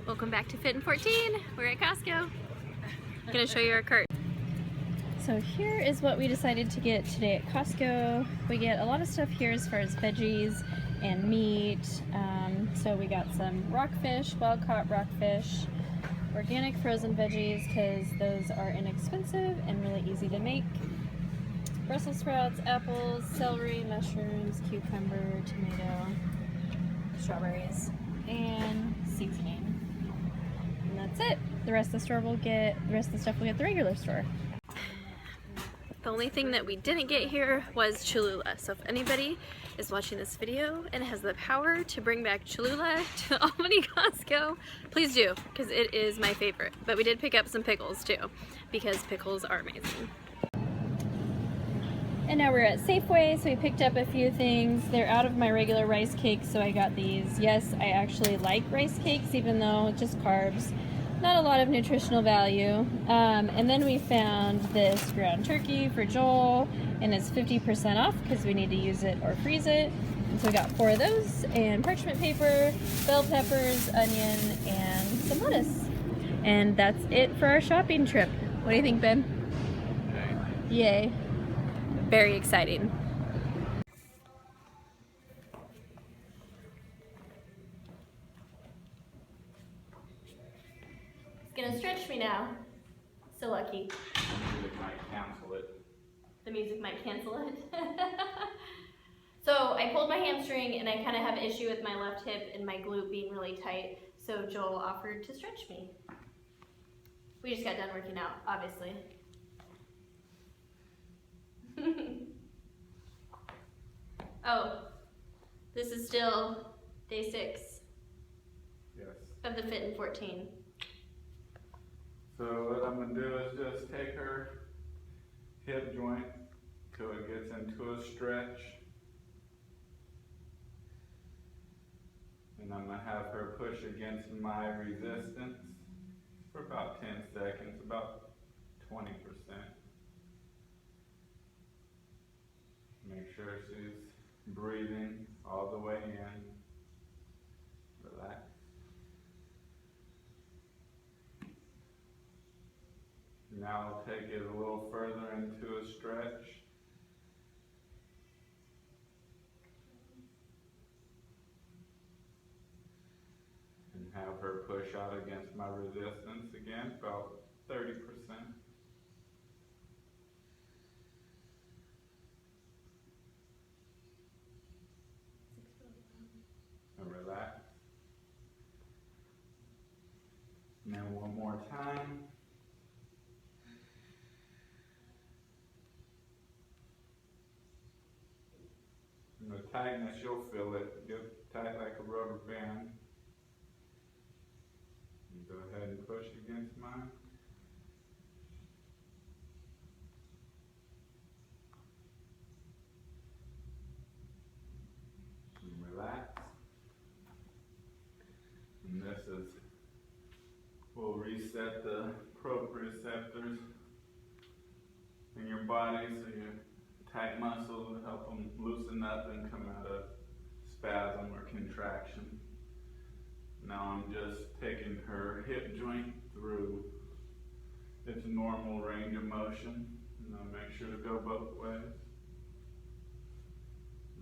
Welcome back to Fit in 14. We're at Costco. I'm gonna show you our cart. So here is what we decided to get today at Costco. We get a lot of stuff here as far as veggies and meat. So we got some rockfish, wild-caught rockfish, organic frozen veggies because those are inexpensive and really easy to make. Brussels sprouts, apples, celery, mushrooms, cucumber, tomato, strawberries, and seasoning. And that's it. The rest of the stuff we'll get at the regular store. The only thing that we didn't get here was Cholula. So if anybody is watching this video and has the power to bring back Cholula to the Albany Costco, please do, because it is my favorite. But we did pick up some pickles too, because pickles are amazing. And now we're at Safeway, so we picked up a few things. They're out of my regular rice cakes, so I got these. Yes, I actually like rice cakes, even though it's just carbs. Not a lot of nutritional value. And then we found this ground turkey for Joel, and it's 50% off because we need to use it or freeze it. And so we got 4 of those, and parchment paper, bell peppers, onion, and some lettuce. And that's it for our shopping trip. What do you think, Ben? Yay. Very exciting. It's gonna stretch me now. So lucky. The music might cancel it. The music might cancel it. So I pulled my hamstring and I kind of have an issue with my left hip and my glute being really tight. So Joel offered to stretch me. We just got done working out, obviously. Oh, this is still day 6 Yes. of the Fit in 14. So what I'm going to do is just take her hip joint till it gets into a stretch. And I'm going to have her push against my resistance for about 10 seconds, about 20%. Make sure she's breathing all the way in. Relax. Now I'll take it a little further into a stretch. And have her push out against my resistance again, about 30%. And relax. Now one more time. And the tightness, you'll feel it. Get tight like a rubber band. And go ahead and push against mine. And relax. And this will reset the proprioceptors in your body, so your tight muscles will help them loosen up and come out of spasm or contraction. Now I'm just taking her hip joint through its normal range of motion, and I'll make sure to go both ways.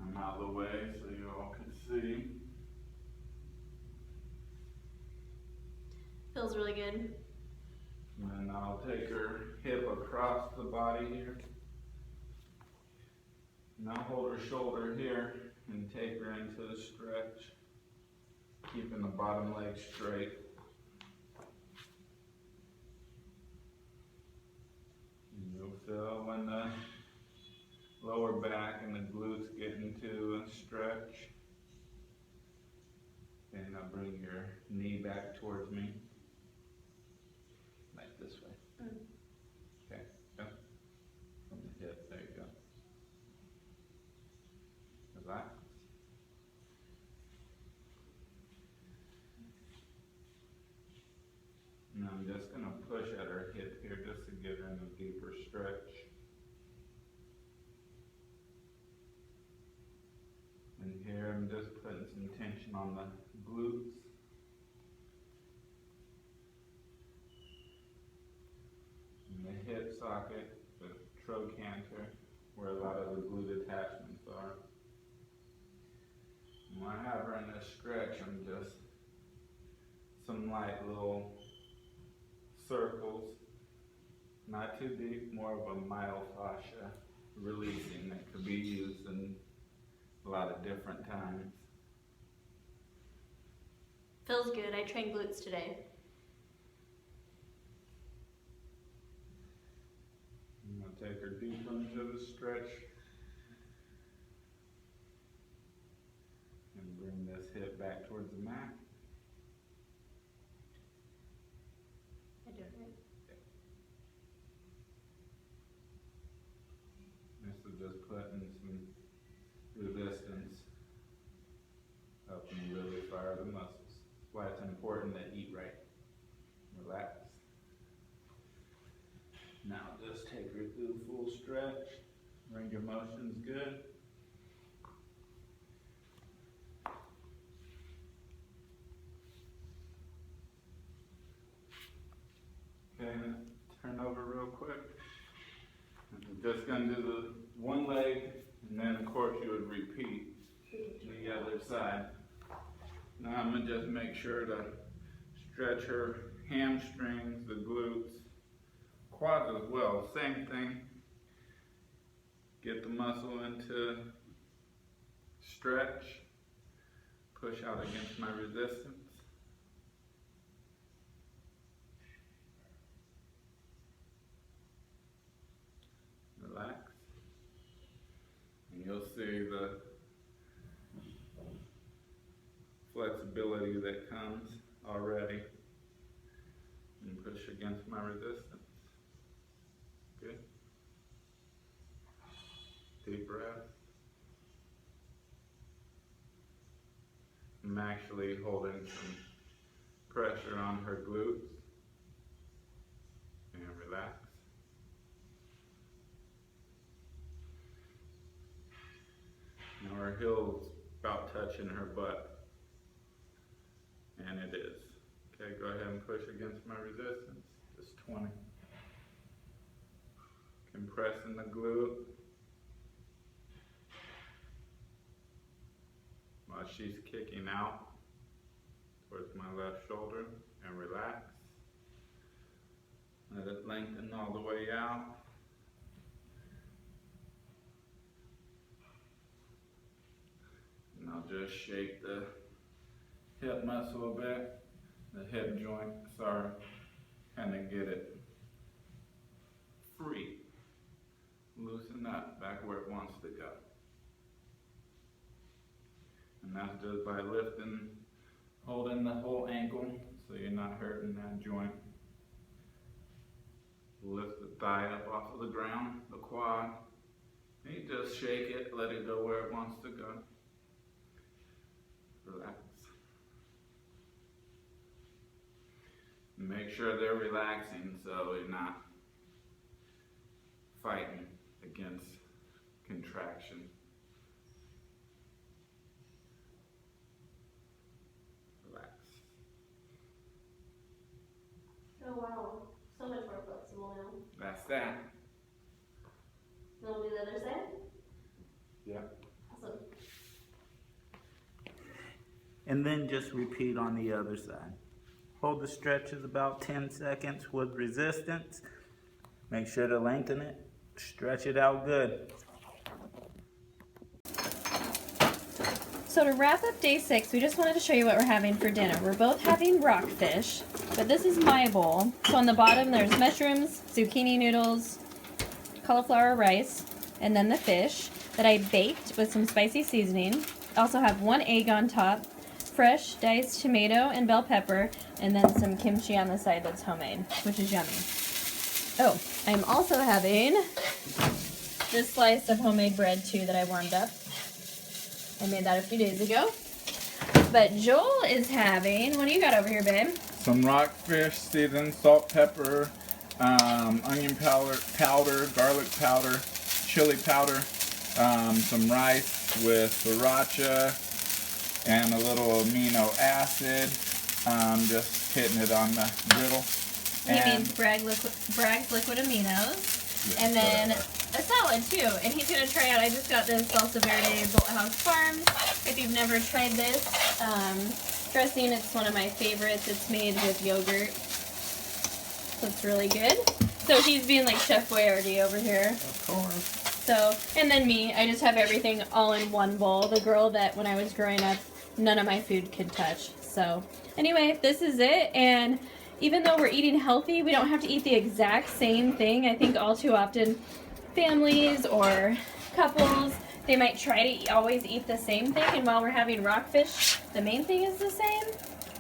I'm out of the way so you all can see. Feels really good. And then I'll take her hip across the body here. And I'll hold her shoulder here and take her into the stretch, keeping the bottom leg straight. And you'll feel when the lower back and the glutes get into a stretch. And now bring your knee back towards me. Like this way. Okay, go. From the hip, there you go. Relax. And I'm just going to push at her hip here just to get her in a deeper stretch. And here I'm just putting some tension on the glutes. socket, the trochanter, where a lot of the glute attachments are. And when I have her in this stretch, I'm just some light little circles, not too deep, more of a myofascia releasing that could be used in a lot of different times. Feels good. I trained glutes today. I'm going to take her deeper into the stretch and bring this hip back towards the mat. I do it right. This will just put in some resistance, helping really fire the muscles. That's why it's important to eat right. Relax. Now just take her through full stretch. Range of motion's good. Okay, turn over real quick. I'm just going to do the one leg, and then of course you would repeat the other side. Now I'm going to just make sure to stretch her hamstrings, the glutes, quads as well. Same thing. Get the muscle into stretch. Push out against my resistance. Relax. And you'll see the flexibility that comes already. And push against my resistance. Good. Deep breath. I'm actually holding some pressure on her glutes. And relax. Now her heel's about touching her butt. And it is. Okay, go ahead and push against my resistance. Just 20. Compressing the glute. While she's kicking out towards my left shoulder, and relax. Let it lengthen all the way out. And I'll just shake the hip muscle a bit. The hip joints are kind of get it free. Loosen up back where it wants to go. And that's just by lifting, holding the whole ankle so you're not hurting that joint. Lift the thigh up off of the ground, the quad. And you just shake it, let it go where it wants to go. Relax. Make sure they're relaxing so you're not fighting against contraction. Relax. Oh wow, so much more flexible now. That's that. Then we'll do the other side? Yeah. Awesome. And then just repeat on the other side. Hold the stretches about 10 seconds with resistance. Make sure to lengthen it. Stretch it out good. So to wrap up day 6, we just wanted to show you what we're having for dinner. We're both having rockfish, but this is my bowl. So on the bottom there's mushrooms, zucchini noodles, cauliflower rice, and then the fish that I baked with some spicy seasoning. I also have 1 egg on top, fresh diced tomato and bell pepper, and then some kimchi on the side that's homemade, which is yummy. Oh, I'm also having this slice of homemade bread too that I warmed up. I made that a few days ago. But Joel is having, what do you got over here, babe? Some rockfish, seasoned salt, pepper, onion powder, garlic powder, chili powder, some rice with sriracha, and a little amino acid. Just hitting it on the griddle. He means Bragg's liquid aminos. And then a salad too. And he's gonna try out, I just got this salsa verde Bolthouse Farms. If you've never tried this dressing, it's one of my favorites. It's made with yogurt. So it's really good. So he's being like Chef Boyardee over here. Of course. So, and then me, I just have everything all in one bowl. The girl that when I was growing up, none of my food could touch. So anyway, this is it. And even though we're eating healthy, we don't have to eat the exact same thing. I think all too often, families or couples, they might try to always eat the same thing. And while we're having rockfish, the main thing is the same.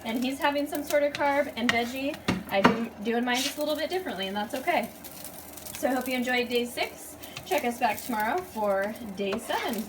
And he's having some sort of carb and veggie. I'm doing mine just a little bit differently, and that's okay. So I hope you enjoyed day 6. Check us back tomorrow for day 7.